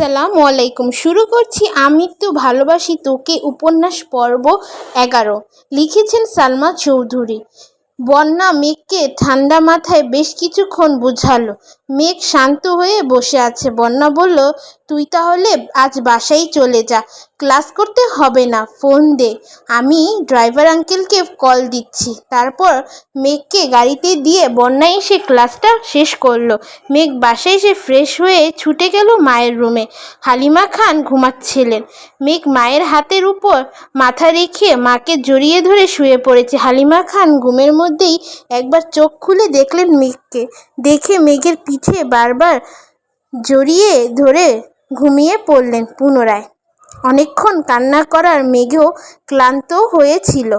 আসসালামু আলাইকুম। শুরু করছি আমৃত্যু ভালোবাসি তোকে উপন্যাস পর্ব 11। লিখেছেন সালমা চৌধুরী। বন্যা মেঘকে ঠান্ডা মাথায় বেশ কিছুক্ষণ বোঝালো। মেঘ শান্ত হয়ে বসে আছে। বন্যা বলল, তুই তাহলে আজ বাসায় চলে যা, ক্লাস করতে হবে না, ফোন দে, আমি ড্রাইভার আঙ্কেলকে কল দিচ্ছি। তারপর মেঘকে গাড়িতে দিয়ে বন্যা এসে ক্লাসটা শেষ করলো। মেঘ বাসায় এসে ফ্রেশ হয়ে ছুটে গেল মায়ের রুমে। হালিমা খান ঘুমাচ্ছিলেন। মেঘ মায়ের হাতের উপর মাথা রেখে মাকে জড়িয়ে ধরে শুয়ে পড়েছে। হালিমা খান ঘুমের মধ্যেই একবার চোখ খুলে দেখলেন মেঘকে। দেখে মেঘের পিঠে বারবার জড়িয়ে ধরে ঘুমিয়ে পড়লেন পুনরায়। অনেকক্ষণ কান্না করার মেঘও ক্লান্ত হয়েছিল।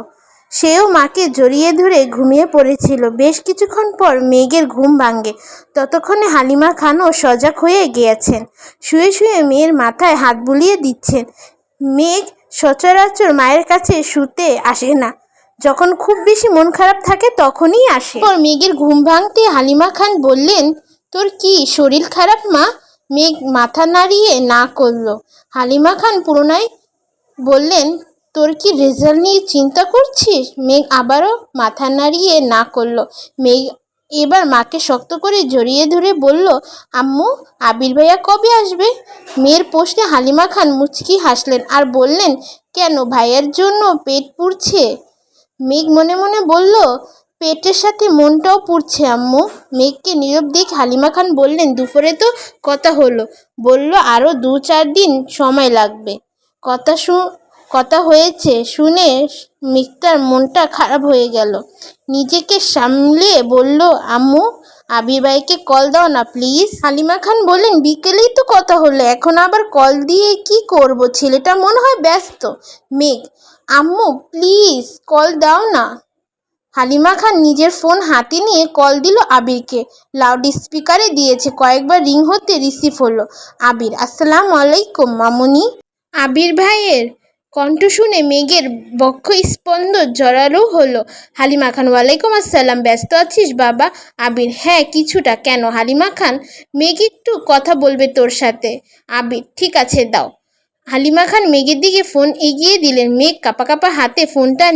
সেও মাকে জড়িয়ে ধরে ঘুমিয়ে পড়েছিল। বেশ কিছুক্ষণ পর মেঘের ঘুম ভাঙে। ততক্ষণে হালিমা খানও সজাগ হয়ে গিয়েছেন। শুয়ে শুয়ে মেয়ের মাথায় হাত বুলিয়ে দিচ্ছেন। মেঘ সচরাচর মায়ের কাছে শুতে আসে না। যখন খুব বেশি মন খারাপ থাকে তখনই আসে। পর মেঘের ঘুম ভাঙতে হালিমা খান বললেন, তোর কি শরীর খারাপ মা? মেঘ মাথা নাড়িয়ে না করল। হালিমা খান পুনরায় বললেন, তোর কি রেজাল্ট নিয়ে চিন্তা করছিস? মেঘ আবারও মাথা নাড়িয়ে না করল। মেঘ এবার মাকে শক্ত করে জড়িয়ে ধরে বলল, আম্মু, আবির ভাইয়া কবে আসবে? মেয়ের প্রশ্নে হালিমা খান মুচকি হাসলেন আর বললেন, কেন, ভাইয়ার জন্য পেট পুড়ছে? মেঘ মনে মনে বলল, পেটের সাথে মনটাও পুড়ছে আম্মু। মেঘকে নীরব দেখে হালিমা খান বললেন, দুপুরে তো কথা হলো, বলল আরও 2-4 দিন সময় লাগবে। কথা হয়েছে শুনে মিক্তার মনটা খারাপ হয়ে গেল। নিজেকে সামলে বলল, আম্মু, আবির ভাইকে কল দাও না প্লিজ। হালিমা খান বললেন, বিকেলেই তো কথা হলো, এখন আবার কল দিয়ে কি করব, ছেলেটা মনে হয় ব্যস্ত। মেঘ, আম্মু প্লিজ কল দাও না। হালিমা খান নিজের ফোন হাতে নিয়ে কল দিল আবিরকে। লাউড স্পিকারে দিয়েছে। কয়েকবার রিং হতে রিসিভ হলো। আবির, আসসালামু আলাইকুম মামুনি। আবির ভাইয়ের কণ্ঠ শুনে মেঘের বক্ষ স্পন্দ জোরালো হলো। হালিমা খান, ওয়ালাইকুম আসসালাম, ব্যস্ত আছিস বাবা? আবির, হ্যাঁ কিছুটা। কেন? হালিমা খান, মেঘ একটু কথা বলবে তোর সাথে। আবির, ঠিক আছে দাও। হালিমা খান মেঘের দিকে ফোন এগিয়ে দিলেন। মেঘ কাঁপা কাঁপা হাতে ফোনটা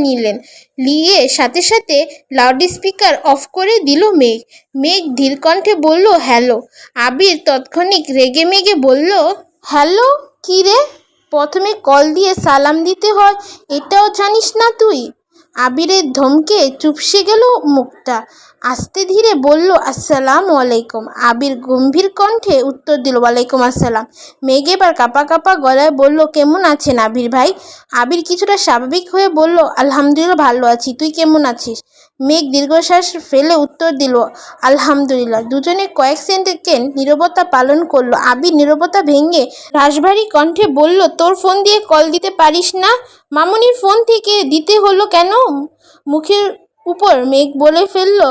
নিয়ে সাথে সাথে লাউড স্পিকার অফ করে দিল মেঘ। মেঘ ধীর কণ্ঠে বলল, হ্যালো। আবির তৎক্ষণিক রেগে মেগে বলল, হ্যালো কী রে? প্রথমে কল দিয়ে সালাম দিতে হয়, এটাও জানিস না তুই? আবিরের ধমকে চুপসে গেল মুখটা। আস্তে ধীরে বলল, আসসালামু আলাইকুম। আবির গম্ভীর কণ্ঠে উত্তর দিল, ওয়ালাইকুম আসসালাম। মেঘ এবার কাঁপা কাঁপা গলায় বলল, কেমন আছেন আবির ভাই? আবির কিছুটা স্বাভাবিক হয়ে বলল, আলহামদুলিল্লাহ ভালো আছি, তুই কেমন আছিস? মেঘ দীর্ঘশ্বাস ফেলে উত্তর দিল, আলহামদুলিল্লাহ। দুজনে কয়েক সেকেন্ড নীরবতা পালন করলো। আবির নীরবতা ভেঙে রাশভারী কণ্ঠে বলল, তোর ফোন দিয়ে কল দিতে পারিস না? মামুনির ফোন থেকে দিতে হলো কেন? মুখের উপর মেঘ বলে ফেলল,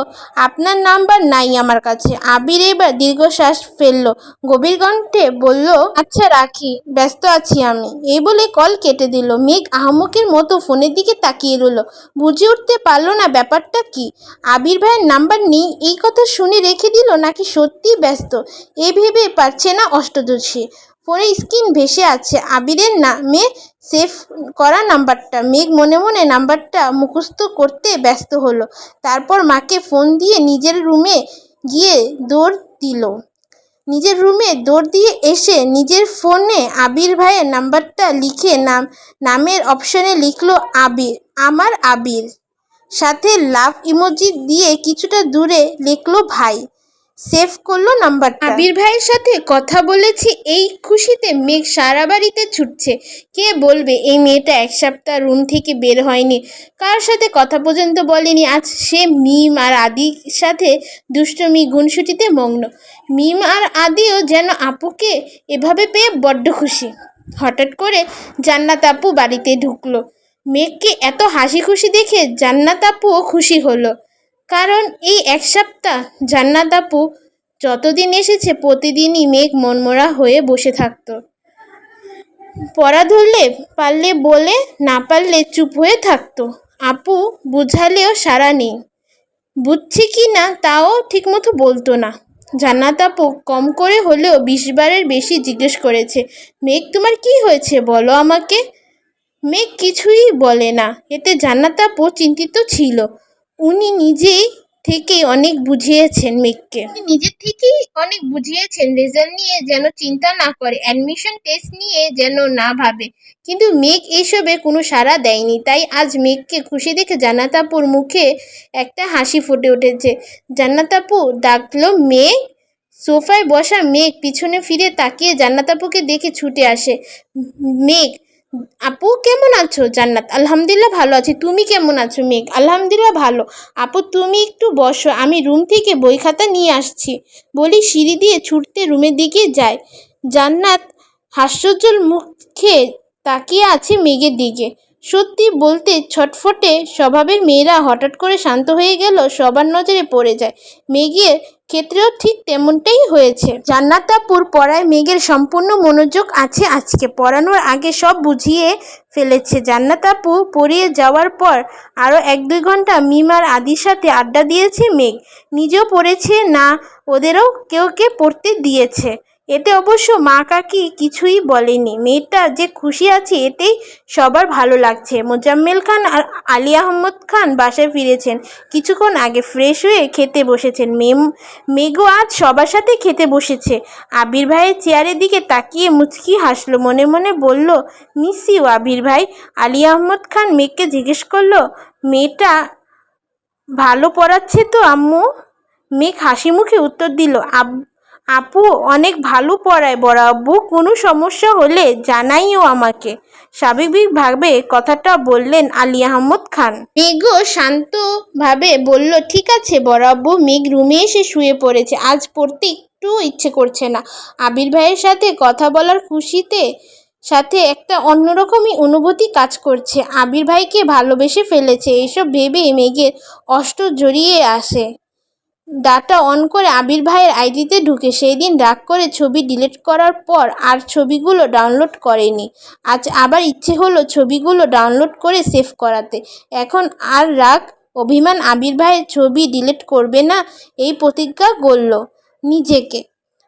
আপনার নাম্বার নাই আমার কাছে। আবির এবার দীর্ঘশ্বাস ফেলল, গভীর কণ্ঠে বলল, আচ্ছা রাখি, ব্যস্ত আছি আমি। এই বলে কল কেটে দিল। মেঘ আহমকের মতো ফোনের দিকে তাকিয়ে রইল। বুঝে উঠতে পারল না ব্যাপারটা কি। আবির ভাইয়ের নাম্বার নেই এই কথা শুনে রেখে দিল, নাকি সত্যিই ব্যস্ত, এ ভেবে পারছে না অষ্টদশী। ফোনের স্ক্রিন ভেসে আছে আবিরের নামে সেভ করা নাম্বারটা। মেঘ মনে মনে নাম্বারটা মুখস্থ করতে ব্যস্ত হলো। তারপর মাকে ফোন দিয়ে নিজের রুমে দৌড় দিয়ে এসে নিজের ফোনে আবির ভাইয়ের নাম্বারটা লিখে নামের অপশনে লিখলো আবির, আমার আবির, সাথে লাভ ইমোজি দিয়ে কিছুটা দূরে লিখলো ভাই। সেভ করলো নাম্বারটা। আবির ভাইয়ের সাথে কথা বলেছি এই খুশিতে মেঘ সারা বাড়িতে ছুটছে। কে বলবে এই মেয়েটা 1 সপ্তাহ রুম থেকে বের হয়নি, কার সাথে কথা পর্যন্ত বলেনি। আজ সে মিম আর আদির সাথে দুষ্টমি গুনসুটিতে মগ্ন। মিম আর আদিও যেন আপুকে এভাবে পেয়ে বড্ড খুশি। হঠাৎ করে জান্নাত আপু বাড়িতে ঢুকলো। মেঘকে এত হাসি খুশি দেখে জান্নাত আপুও খুশি হলো। কারণ এই 1 সপ্তাহ জান্নাত আপু যতদিন এসেছে প্রতিদিনই মেঘ মনমরা হয়ে বসে থাকতো। পড়া ধরলে পারলে বলে, না পারলে চুপ হয়ে থাকতো। আপু বুঝালেও সাড়া নেই, বুঝছে কি না তাও ঠিকমতো বলতো না। জান্নাত আপু কম করে হলেও 20 বারের বেশি জিজ্ঞেস করেছে, মেঘ তোমার কি হয়েছে বলো আমাকে। মেঘ কিছুই বলে না। এতে জান্নাত আপু চিন্তিত ছিল। উনি নিজেই থেকেই অনেক বুঝিয়েছেন মেঘকে, রেজাল্ট নিয়ে যেন চিন্তা না করে, অ্যাডমিশন টেস্ট নিয়ে যেন না ভাবে। কিন্তু মেঘ এইসবে কোনো সাড়া দেয়নি। তাই আজ মেঘকে খুশি দেখে জান্নাত আপুর মুখে একটা হাসি ফুটে উঠেছে। জান্নাত আপু ডাকলো, মেঘ। সোফায় বসা মেঘ পিছনে ফিরে তাকিয়ে জান্নাত আপুকে দেখে ছুটে আসে। মেঘ, আপু কেমন আছো? জান্নাত, আলহামদুলিল্লাহ ভালো আছি। তুমি কেমন আছো? মেঘ, আলহামদুলিল্লাহ ভালো। আপু তুমি একটু বসো, আমি রুম থেকে বই খাতা নিয়ে আসছি বলি সিঁড়ি দিয়ে ছুটতে রুমের দিকে যায়। জান্নাত হাস্যোজ্জ্বল মুখে তাকিয়ে আছে মেঘের দিকে। সত্যি বলতে ছটফটে স্বভাবের মেয়েরা হঠাৎ করে শান্ত হয়ে গেল সবার নজরে পড়ে যায়। মেঘের ক্ষেত্রেও ঠিক তেমনটাই হয়েছে। জান্নাত আপুর পড়ায় মেঘের সম্পূর্ণ মনোযোগ আছে। আজকে পড়ানোর আগে সব বুঝিয়ে ফেলেছে। জান্নাত আপু পড়িয়ে যাওয়ার পর আরও 1-2 ঘন্টা মিম আর আদির সাথে আড্ডা দিয়েছে মেঘ। নিজেও পড়েছে, না ওদেরও কেউকে পড়তে দিয়েছে। এতে অবশ্য মা কাকি কিছুই বলেনি। মেয়েটা যে খুশি আছে এতেই সবার ভালো লাগছে। মোজাম্মেল খান আর আলী আহমদ খান বাসায় ফিরেছেন কিছুক্ষণ আগে। ফ্রেশ হয়ে খেতে বসেছেন। মেঘও আজ সবার সাথে খেতে বসেছে। আবির ভাইয়ের চেয়ারের দিকে তাকিয়ে মুচকি হাসলো, মনে মনে বলল, মিস ইউ আবির ভাই। আলী আহমদ খান মেঘকে জিজ্ঞেস করলো, মেয়েটা ভালো পড়াচ্ছে তো আম্মু? মেঘ হাসি মুখে উত্তর দিল, আপু অনেক ভালো পড়ায় বড় আব্বু, কোনো সমস্যা হলে জানাইও আমাকে। স্বাভাবিকভাবে কথাটা বললেন আলী আহমদ খান। মেঘও শান্তভাবে বলল, ঠিক আছে বড় আব্বু। মেঘ রুমে এসে শুয়ে পড়েছে। আজ পড়তে একটু ইচ্ছে করছে না। আবির ভাইয়ের সাথে কথা বলার খুশিতে সাথে একটা অন্যরকমই অনুভূতি কাজ করছে। আবির ভাইকে ভালোবেসে ফেলেছে। এসব ভেবে মেঘের অষ্ট জড়িয়ে আসে। ডাটা অন করে আবির ভাইয়ের আইডিতে ঢুকে সেই দিন রাগ করে ছবি ডিলিট করার পর আর ছবিগুলো ডাউনলোড করেনি। আজ আবার ইচ্ছে হলো ছবিগুলো ডাউনলোড করে সেভ করাতে। এখন আর রাগ অভিমান আবির ভাইয়ের ছবি ডিলিট করবে না, এই প্রতিজ্ঞা করল নিজেকে।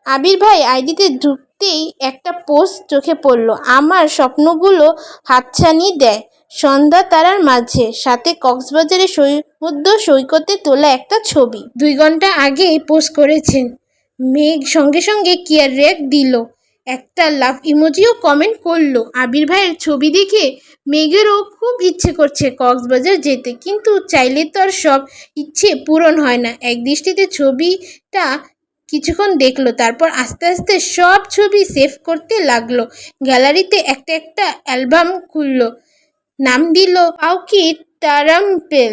আবির ভাই আইডিতে ঢুকতেই একটা পোস্ট চোখে পড়ল, আমার স্বপ্নগুলো হাতছানি দেয় সন্ধ্যা তারার মাঝে, সাথে কক্সবাজারের সমুদ্র সৈকতে তোলা একটা ছবি। 2 ঘন্টা আগেই পোস্ট করেছেন। মেঘ সঙ্গে সঙ্গে কেয়ার রিঅ্যাক্ট দিল, একটা লাভ ইমোজিও কমেন্ট করলো। আবির ভাইয়ের ছবি দেখে মেঘেরও খুব ইচ্ছে করছে কক্সবাজার যেতে, কিন্তু চাইলে তো আর সব ইচ্ছে পূরণ হয় না। এক দৃষ্টিতে ছবিটা কিছুক্ষণ দেখলো, তারপর আস্তে আস্তে সব ছবি সেভ করতে লাগলো। গ্যালারিতে একটা একটা অ্যালবাম খুললো, নাম দিল আউকিট টারাম্পেল।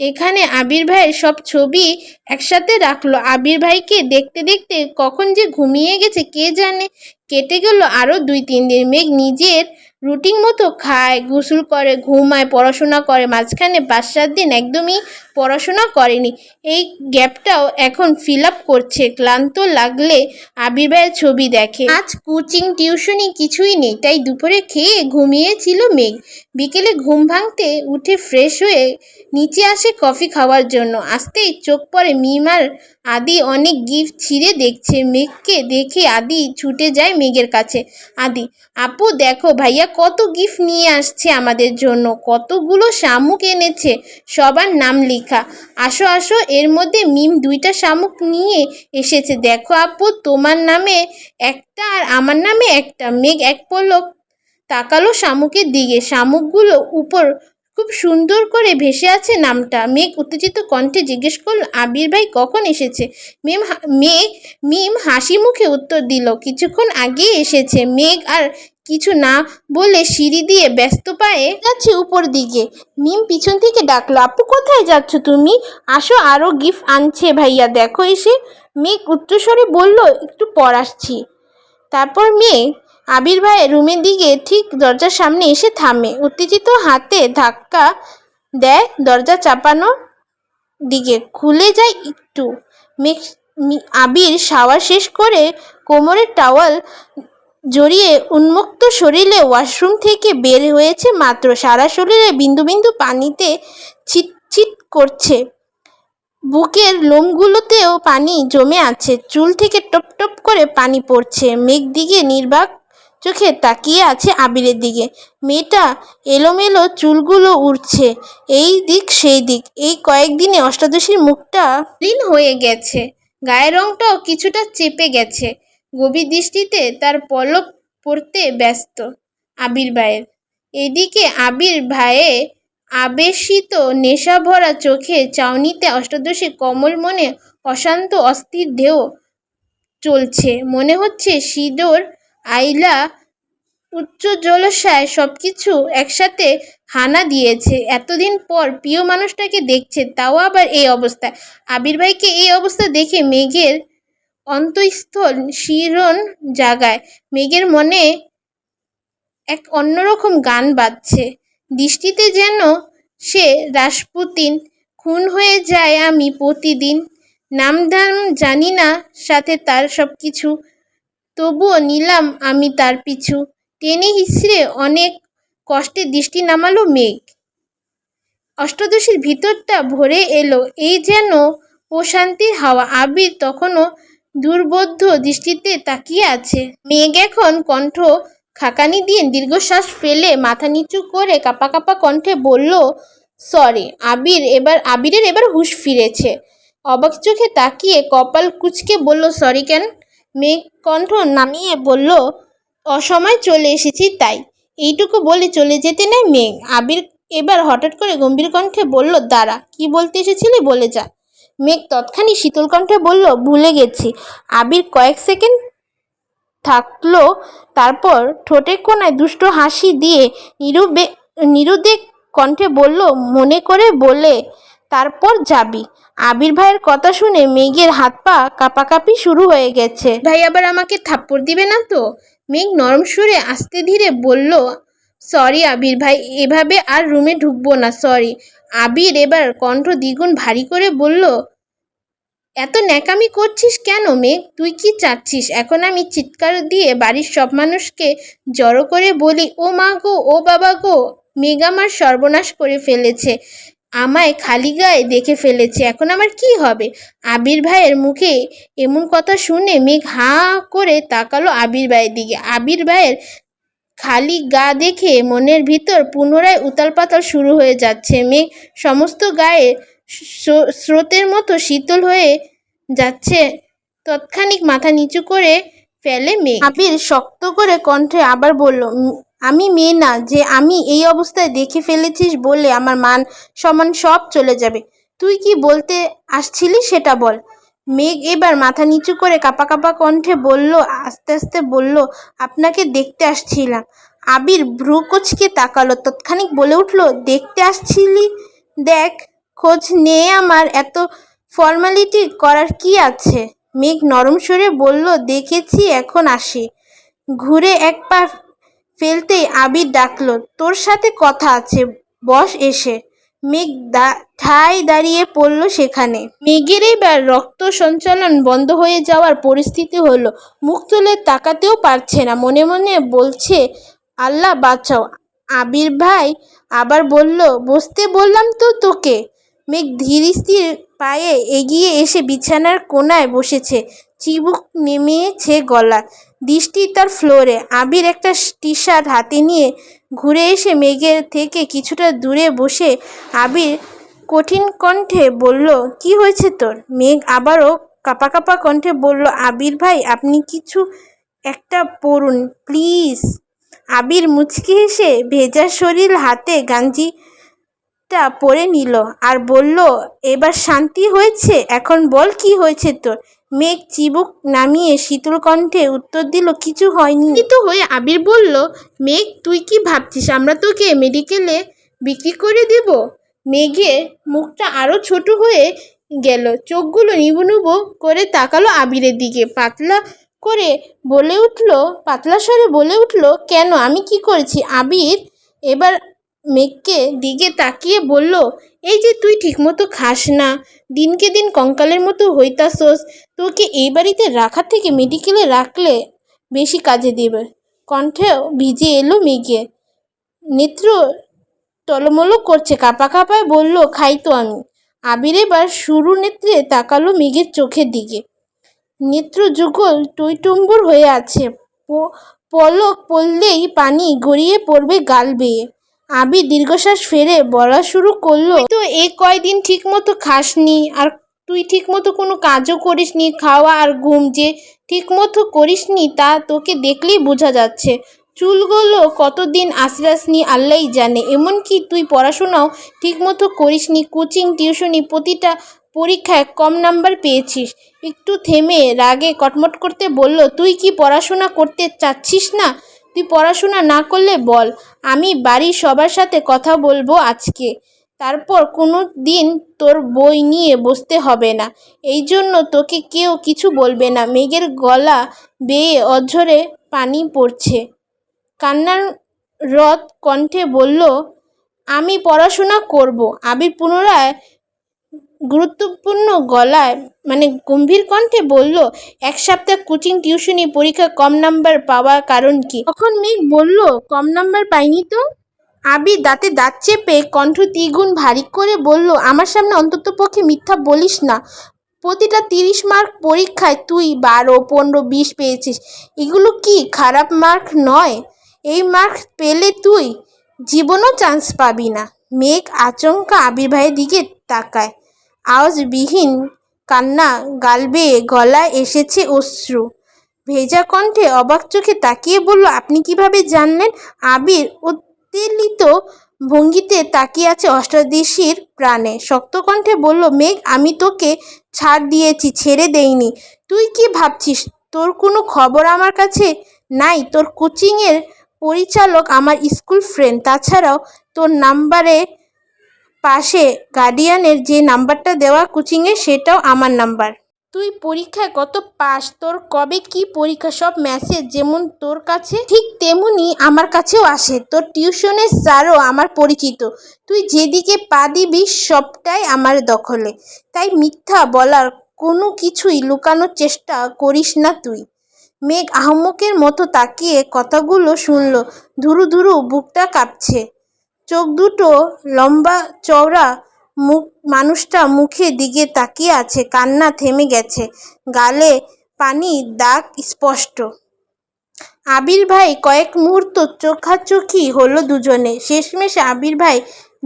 এখানে আবির ভাইয়ের সব ছবি একসাথে রাখলো। আবির ভাইকে দেখতে দেখতে কখন যে ঘুমিয়ে গেছে কে জানে। কেটে গেল আরও 2-3 দিন। মেঘ নিজের রুটিন মতো খায়, গোসল করে, ঘুমায়, পড়াশোনা করে। মাঝখানে 5-7 দিন একদমই পড়াশোনা করেনি। এই গ্যাপটাও এখন ফিল আপ করছে। ক্লান্ত লাগলে আবির ভাইয়ের ছবি দেখে। আজ কোচিং টিউশনি কিছুই নেই, তাই দুপুরে খেয়ে ঘুমিয়েছিল মেঘ। বিকেলে ঘুম ভাঙতে উঠে ফ্রেশ হয়ে নিচে আসে কফি খাওয়ার জন্য। আসতেই চোখ পড়ে মিম আর আদি অনেক গিফট ছিঁড়ে দেখছে। মেঘকে দেখে আদি ছুটে যায় মেঘের কাছে। আদি, আপু দেখো ভাইয়া কত গিফট নিয়ে আসছে আমাদের জন্য, কতগুলো শামুক এনেছে, সবার নাম লেখা। আসো আসো, এর মধ্যে মিম 2টা শামুক নিয়ে এসেছে, দেখো আপু, তোমার নামে একটা আর আমার নামে একটা। মেঘ এক পলক তাকালো শামুকের দিকে। শামুকগুলো উপর খুব সুন্দর করে ভেসে আছে নামটা। মেঘ উত্তেজিত কণ্ঠে জিজ্ঞেস করল, আবির ভাই কখন এসেছে? মিম হাসি মুখে উত্তর দিল, কিছুক্ষণ আগে এসেছে। মেঘ আর কিছু না বলে সিঁড়ি দিয়ে ব্যস্ত পায়ে যাচ্ছে উপর দিকে। মিম পিছন থেকে ডাকলো, আপু কোথায় যাচ্ছ তুমি? আসো, আরও গিফট আনছে ভাইয়া, দেখো এসে। মেঘ উচ্চস্বরে বলল, একটু পর আসছি। তারপর মেঘ আবির ভাইয়ের রুমের দিকে ঠিক দরজার সামনে এসে থামে। উত্তেজিত হাতে ধাক্কা দেয় দরজা চাপানোর দিকে, খুলে যায় একটু। আবির শাওয়ার শেষ করে কোমরের টাওয়াল জড়িয়ে উন্মুক্ত শরীরে ওয়াশরুম থেকে বের হয়েছে মাত্র। সারা শরীরে বিন্দু বিন্দু পানিতে ছিটছিট করছে। বুকের লোমগুলোতেও পানি জমে আছে, চুল থেকে টপ টপ করে পানি পড়ছে। মেঘ দিকে নির্বাক চোখে তাকিয়ে আছে আবিরের দিকে। মেয়েটা এলোমেলো চুলগুলো উড়ছে এই দিক সেই দিক। এই কয়েকদিনে অষ্টাদশীর মুখটা মলিন হয়ে গেছে, গায়ের রংটাও কিছুটা চেপে গেছে। গভীর দৃষ্টিতে তার পলক পড়তে ব্যস্ত আবির ভাইয়ের। এদিকে আবির ভাইয়ে আবেশিত নেশাভরা চোখে চাউনিতে অষ্টাদশী কমল মনে অশান্ত অস্থির ঢেউ চলছে। মনে হচ্ছে সিঁদুর আইলা উচ্চ জলসায় সবকিছু একসাথে হানা দিয়েছে। এতদিন পর প্রিয় মানুষটাকে দেখছে, তাও আবার এই অবস্থায়। আবির ভাইকে এই অবস্থা দেখে মেঘের অন্তঃস্থল শিরন জাগায়। মেঘের মনে এক অন্যরকম গান বাজছে, দৃষ্টিতে যেন সে রাসপুতিন। খুন হয়ে যায় আমি প্রতিদিন, নামধাম জানি না সাথে তার সব কিছু, তবুও নিলাম আমি তার পিছু। টেনে হিসড়ে অনেক কষ্টে দৃষ্টি নামালো মেঘ। অষ্টাদশীর ভিতরটা ভরে এলো এই যেন প্রশান্তির হাওয়া। আবির তখনও দুর্বোধ্য দৃষ্টিতে তাকিয়ে আছে। মেঘ এখন কণ্ঠ খাকানি দিয়ে দীর্ঘশ্বাস ফেলে মাথা নিচু করে কাঁপা কাঁপা কণ্ঠে বলল, সরি। আবিরের এবার হুঁশ ফিরেছে। অবাক চোখে তাকিয়ে কপাল কুঁচকে বলল, সরি কেন? মেঘ কণ্ঠ নামিয়ে বলল, অসময় চলে এসেছি তাই। এইটুকু বলে চলে যেতে নেয় মেঘ। আবির এবার হঠাৎ করে গম্ভীর কণ্ঠে বলল, দাঁড়া, কি বলতে এসেছিলি বলে যা। মেঘ তৎক্ষণাৎ শীতল কণ্ঠে বলল, ভুলে গেছি। আবির কয়েক সেকেন্ড থাকলো, তারপর ঠোঁটের কোণায় দুষ্ট হাসি দিয়ে নিরুদ্বেগ কণ্ঠে বলল, মনে করে বলে তারপর যাবি। আবির ভাইয়ের কথা শুনে মেঘের হাত পা কাঁপাকাঁপি শুরু হয়ে গেছে। ভাই আবার আমাকে থাপ্পড় দিবে না তো? মেঘ নরম সুরে আস্তে ধীরে বলল, সরি আবির ভাই, এভাবে আর রুমে ঢুকবো না, সরি। আবির এবার কণ্ঠ দ্বিগুণ ভারী করে বলল, এত ন্যাকামি করছিস কেন মেঘ? তুই কি চাচ্ছিস এখন আমি চিৎকার দিয়ে বাড়ির সব মানুষকে জড়ো করে বলি, ও মা গো, ও বাবা গো, মেঘ আমার সর্বনাশ করে ফেলেছে, আমায় খালি গায়ে দেখে ফেলেছে, এখন আমার কি হবে? আবির ভাইয়ের মুখে এমন কথা শুনে মেঘ হাঁ করে তাকালো আবির ভাইয়ের দিকে। আবির ভাইয়ের খালি গা দেখে মনের ভিতর পুনরায় উতাল পাতাল শুরু হয়ে যাচ্ছে। মেঘ সমস্ত গায়ে স্রোতের মতো শীতল হয়ে যাচ্ছে। তৎক্ষণিক মাথা নিচু করে ফেলে মেঘ। আবির শক্ত করে কণ্ঠে আবার বলল, আমি মেয়ে না যে আমি এই অবস্থায় দেখে ফেলেছিস বলে আমার মান সম্মান সব চলে যাবে। তুই কি বলতে আসছিলি সেটা বল। মেঘ এবার মাথা নিচু করে কাঁপা কাঁপা কণ্ঠে বলল, আস্তে আস্তে বলল, আপনাকে দেখতে আসছিলাম। আবির ভ্রু কুঁচকে তাকালো, তৎক্ষণিক বলে উঠল, দেখতে আসছিলি? দেখ, খোঁজ নেই আমার, এত ফর্মালিটি করার কি আছে? মেঘ নরম সুরে বলল, দেখেছি, এখন আসি। ঘুরে এক পা ফেলতেই আবির ডাকলো, তোর সাথে কথা আছে, বস এসে। মেঘ ঠায় দাঁড়িয়ে পড়ল সেখানে। মেঘের এবার রক্ত সঞ্চালন বন্ধ হয়ে যাওয়ার পরিস্থিতি হলো। মুখ তুলে তাকাতেও পারছে না, মনে মনে বলছে, আল্লাহ বাঁচাও। আবির ভাই আবার বলল, বসতে বললাম তো তোকে। মেঘ ধীর স্থির পায়ে এগিয়ে এসে বিছানার কোণায় বসেছে, চিবুক নেমেছে গলা, দৃষ্টি তার ফ্লোরে। আবির একটা টি শার্ট হাতে নিয়ে ঘুরে এসে মেঘের থেকে কিছুটা দূরে বসে আবির কঠিন কণ্ঠে বলল, কি হয়েছে তোর? মেঘ আবারও কাঁপা কাঁপা কণ্ঠে বলল, আবির ভাই আপনি কিছু একটা পড়ুন প্লিজ। আবির মুচকি হেসে ভেজা শরীর হাতে গাঞ্জিটা পরে নিল আর বলল, এবার শান্তি হয়েছে, এখন বল কি হয়েছে তোর। মেঘ চিবুক নামিয়ে শীতল কণ্ঠে উত্তর দিল, কিছু হয়নি। তো হয়ে আবির বলল, মেঘ তুই কি ভাবছিস আমরা তোকে মেডিকেলে বিক্রি করে দেব? মেঘের মুখটা আরও ছোট হয়ে গেল, চোখগুলো নিবু নিবু করে তাকালো আবিরের দিকে, পাতলা স্বরে বলে উঠল, কেন, আমি কি করেছি? আবির এবার মেঘকে দিকে তাকিয়ে বলল, এই যে তুই ঠিকমতো খাস না, দিনকে দিন কঙ্কালের মতো হইতাছস, তোকে এই বাড়িতে রাখার থেকে মেডিকেলে রাখলে বেশি কাজে দেবে। কণ্ঠেও ভিজে এলো মেঘের, নেত্র টলমলো করছে, কাঁপা কাঁপায় বলল, খাই তো আমি। আবির এবার সরু নেত্রে তাকালো মেঘের চোখের দিকে। নেত্রযুগল টইটুম্বুর হয়ে আছে, পলক পড়লেই পানি গড়িয়ে পড়বে গাল বেয়ে। আবির দীর্ঘশ্বাস ফেলে বলা শুরু করলো, তুই তো এই কয়দিন ঠিক মতো খাসনি, আর তুই ঠিক মতো কোনো কাজও করিসনি। খাওয়া আর ঘুম যে ঠিক মতো করিসনি তা তোকে দেখলেই বোঝা যাচ্ছে। চুলগুলো কতদিন আঁচড়াসনি আল্লাহই জানে। এমনকি তুই পড়াশোনাও ঠিক মতো করিসনি, কোচিং টিউশনি প্রতিটা পরীক্ষায় কম নাম্বার পেয়েছিস। একটু থেমে রাগে কটমট করতে বলল, তুই কি পড়াশোনা করতে চাচ্ছিস না? তুই পড়াশোনা না করলে বল, আমি বাড়ির সবার সাথে কথা বলবো আজকে। তারপর কোনো দিন তোর বই নিয়ে বসতে হবে না, এই জন্য তোকে কেউ কিছু বলবে না। মেঘের গলা বেয়ে অঝরে পানি পড়ছে, কান্নার রথ কণ্ঠে বলল, আমি পড়াশোনা করব। আবির পুনরায় গুরুত্বপূর্ণ গলায় গম্ভীর কণ্ঠে বলল, 1 সপ্তাহ কোচিং টিউশনি পরীক্ষা কম নাম্বার পাওয়ার কারণ কি? তখন মেঘ বলল, কম নাম্বার পাইনি তো। আবির দাঁতে দাঁত চেপে কণ্ঠ দ্বিগুণ ভারী করে বলল, আমার সামনে অন্তত পক্ষে মিথ্যা বলিস না। প্রতিটা 30 মার্ক পরীক্ষায় তুই 12, 15, 20 পেয়েছিস। এগুলো কি খারাপ মার্ক নয়? এই মার্ক পেলে তুই জীবনও চান্স পাবি না। মেঘ আচমকা আবির ভাইয়ের দিকে তাকায়, আওয়াজবিহীন কান্না গাল বেয়ে গলায় এসেছে অশ্রু ভেজা কণ্ঠে অবাক চোখে তাকিয়ে বলল, আপনি কিভাবে জানলেন? আবির উত্তেজিত ভঙ্গিতে তাকিয়ে আছে অষ্টাদশীর প্রাণে, শক্ত কণ্ঠে বলল, মেঘ, আমি তোকে ছাড় দিয়েছি, ছেড়ে দেইনি। তুই কি ভাবছিস তোর কোনো খবর আমার কাছে নাই? তোর কোচিংয়ের পরিচালক আমার স্কুল ফ্রেন্ড। তাছাড়াও তোর নাম্বারের পাশে গার্ডিয়ানের যে নাম্বারটা দেওয়া কোচিংয়ে, সেটাও আমার নাম্বার। তুই পরীক্ষায় কত পাস, তোর কবে কি পরীক্ষা, সব মেসেজ যেমন তোর কাছে ঠিক তেমনি আমার কাছেও আসে। তোর টিউশনের স্যারও আমার পরিচিত। তুই যেদিকে পা দিবি সবটাই আমার দখলে। তাই মিথ্যা বলার কোনো কিছুই লুকানোর চেষ্টা করিস না তুই। মেঘ আহম্মকের মতো তাকিয়ে কথাগুলো শুনল। ধুরু ধুরু বুকটা কাঁপছে। চোখ দুটো লম্বা চওড়া, মানুষটা মুখের দিকে তাকিয়ে আছে। কান্না থেমে গেছে, গালে পানির দাগ স্পষ্ট। আবির ভাই কয়েক মুহূর্ত চোখাচোখি হলো দুজনে। শেষমেশ আবির ভাই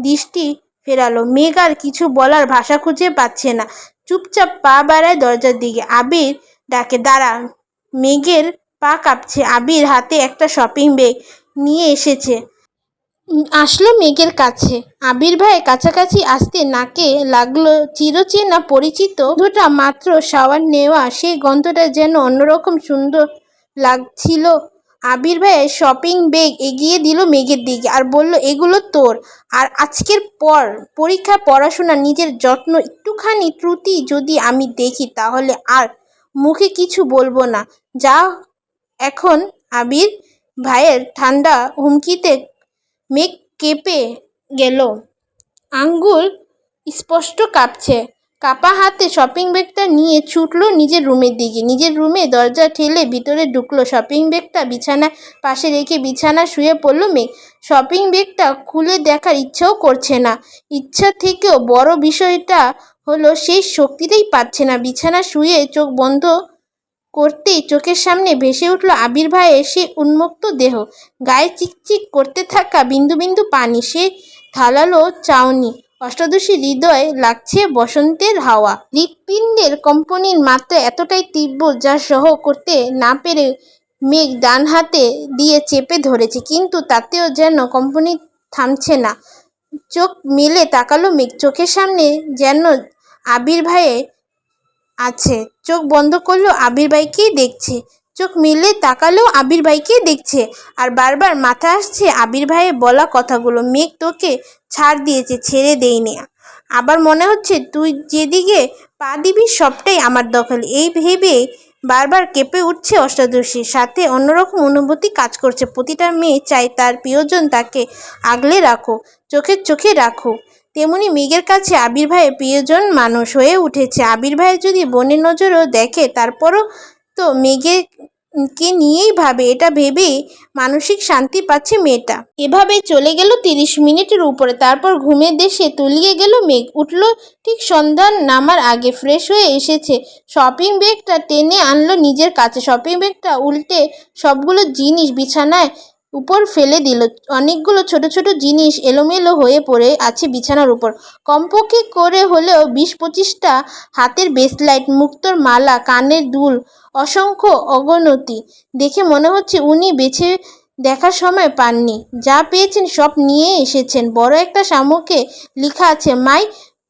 দৃষ্টি ফেরালো। মেঘ আর কিছু বলার ভাষা খুঁজে পাচ্ছে না, চুপচাপ পা বাড়ায় দরজার দিকে। আবির ডাকে, দাঁড়া। মেঘের পা কাঁপছে। আবির হাতে একটা শপিং ব্যাগ নিয়ে আসলো মেঘের কাছে। আবির ভাই কাছাকাছি আসতে নাকে লাগলো চিরচেনা পরিচিত গন্ধটা। মাত্র শাওয়ার নেওয়া সেই গন্ধটা যেন অন্যরকম সুন্দর লাগছিল। আবির ভাই শপিং ব্যাগ এগিয়ে দিল মেঘের দিকে আর বলল, এগুলো তোর। আর আজকের পর পরীক্ষা, পড়াশোনা, নিজের যত্ন, একটুখানি ত্রুটি যদি আমি দেখি তাহলে আর মুখে কিছু বলবো না। যা এখন। আবির ভাইয়ের ঠান্ডা হুমকিতে মেঘ কেঁপে গেল, আঙ্গুল স্পষ্ট কাঁপছে। কাপা হাতে শপিং ব্যাগটা নিয়ে ছুটল নিজের রুমের দিকে। নিজের রুমে দরজা ঠেলে ভিতরে ঢুকলো। শপিং ব্যাগটা বিছানার পাশে রেখে বিছানা শুয়ে পড়ল মেঘ। শপিং ব্যাগটা খুলে দেখার ইচ্ছাও করছে না। ইচ্ছা থেকেও বড় বিষয়টা হলো সেই শক্তিটাই পাচ্ছে না। বিছানা শুয়ে চোখ বন্ধ করতেই চোখের সামনে ভেসে উঠল আবির ভাইয়ের সে উন্মুক্ত দেহ, গায়ে চিকচিক করতে থাকা বিন্দু বিন্দু পানি, সে ঢালালো চাউনি। অষ্টাদশী হৃদয়ে লাগছে বসন্তের হাওয়া। হৃৎপিণ্ডের কম্পনের মাত্রা এতটাই তীব্র যা সহ করতে না পেরে মেঘ ডান হাতে দিয়ে চেপে ধরেছে, কিন্তু তাতেও যেন কম্পনি থামছে না। চোখ মেলে তাকালো মেঘ। চোখের সামনে যেন আবির ভাইয়ে আছে। চোখ বন্ধ করলো, আবির ভাইকেই দেখছে। চোখ মেলে তাকালেও আবির ভাইকেই দেখছে। আর বারবার মাথা আসছে আবির ভাইয়ের বলা কথাগুলো, মেঘ, তোকে ছাড় দিয়েছে, ছেড়ে দেয়নি। আবার মনে হচ্ছে তুই যেদিকে পা দিবি সবটাই আমার দখলে। এই ভেবে বারবার কেঁপে উঠছে অষ্টাদশী। সাথে অন্যরকম অনুভূতি কাজ করছে। প্রতিটা মেয়ে চায় তার প্রিয়জন তাকে আগলে রাখো, চোখের চোখে রাখো। তেমনি মেঘের কাছে আবির ভাইয়ের প্রিয়জন মানুষ হয়ে উঠেছে। আবির ভাই যদি বোনের নজরেও দেখে, তারপরও তো মেঘের কে নিয়েই ভাবে, এটা ভেবেই মানসিক শান্তি পাচ্ছে মেয়েটা। এভাবেই চলে গেল 30 মিনিটের উপরে। তারপর ঘুমের দেশে তলিয়ে গেল মেঘ। উঠল ঠিক সন্ধ্যা নামার আগে। ফ্রেশ হয়ে এসেছে, শপিং ব্যাগটা টেনে আনলো নিজের কাছে। শপিং ব্যাগটা উল্টে সবগুলো জিনিস বিছানায় উপর ফেলে দিল। অনেকগুলো ছোট ছোট জিনিস এলোমেলো হয়ে পড়ে আছে বিছানার উপর। কমপক্ষে করে হলেও 20-25টা হাতের ব্রেসলেট, মুক্তোর মালা, কানের দুল, অসংখ্য অগণতি। দেখে মনে হচ্ছে উনি বেছে দেখার সময় পাননি, যা পেয়েছেন সব নিয়ে এসেছেন। বড় একটা শামুকে লেখা আছে মাই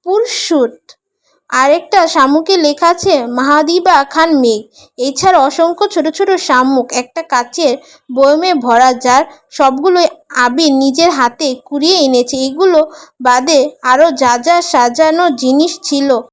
পুরসুট, আর একটা শামুকে লেখা আছে মাহাদিবা খান মেঘ। এছাড়া অসংখ্য ছোট ছোট শামুক একটা কাচের বয়মে ভরা, যার সবগুলোই আবির নিজের হাতে কুড়িয়ে এনেছে। এগুলো বাদে আরও যা যা সাজানো জিনিস ছিল